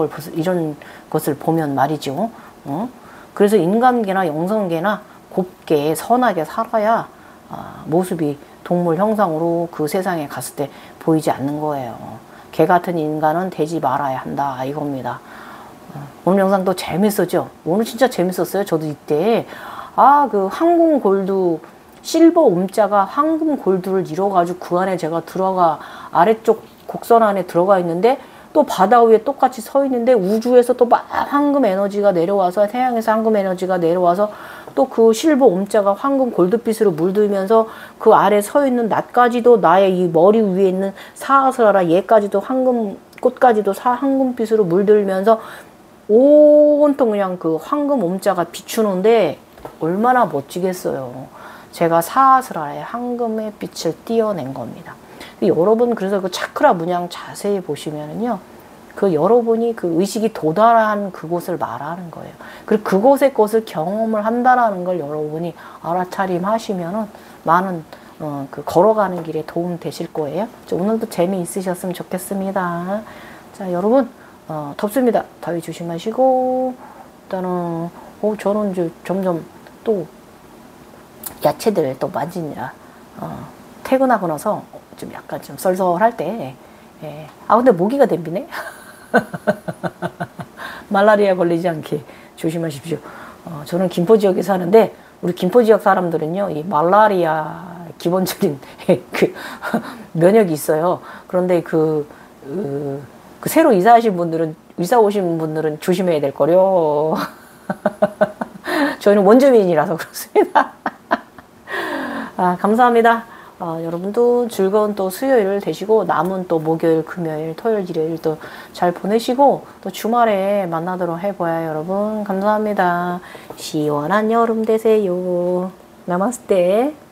것을 보면 말이죠. 그래서 인간계나 영성계나 곱게 선하게 살아야 모습이 동물 형상으로 그 세상에 갔을 때 보이지 않는 거예요. 개 같은 인간은 되지 말아야 한다 이겁니다. 오늘 영상도 재밌었죠? 오늘 진짜 재밌었어요. 저도 이때 그 황금 골드 실버 옴자가 황금 골드를 이뤄가지고 그 안에 제가 들어가 아래쪽 곡선 안에 들어가 있는데 또 바다 위에 똑같이 서 있는데 우주에서 또 막 황금 에너지가 내려와서 태양에서 황금 에너지가 내려와서 또 그 실버 옴자가 황금 골드빛으로 물들면서 그 아래 서 있는 나까지도 나의 이 머리 위에 있는 사하스라라 얘까지도 황금 꽃까지도 황금빛으로 물들면서 온통 그냥 그 황금 옴자가 비추는데 얼마나 멋지겠어요. 제가 사하스라의 황금의 빛을 띄어낸 겁니다. 여러분 그래서 그 차크라 문양 자세히 보시면은요, 그 여러분이 그 의식이 도달한 그곳을 말하는 거예요. 그리고 그곳의 것을 경험을 한다라는 걸 여러분이 알아차림하시면은 많은 그 걸어가는 길에 도움 되실 거예요. 오늘도 재미있으셨으면 좋겠습니다. 자, 여러분 덥습니다. 더위 조심하시고 일단은 저는 이제 점점 또 야채들 또 만지느라 퇴근하고 나서 좀 약간 좀 썰썰할 때 근데 모기가 댐비네. 말라리아 걸리지 않게 조심하십시오. 저는 김포 지역에 사는데 우리 김포 지역 사람들은요 이 말라리아 기본적인 그 면역이 있어요. 그런데 그 새로 이사 오신 분들은 조심해야 될 거려. 저희는 원주민이라서 그렇습니다. 감사합니다. 여러분도 즐거운 또 수요일 되시고 남은 또 목요일, 금요일, 토요일, 일요일 또 잘 보내시고 또 주말에 만나도록 해봐요. 여러분 감사합니다. 시원한 여름 되세요. 나마스테.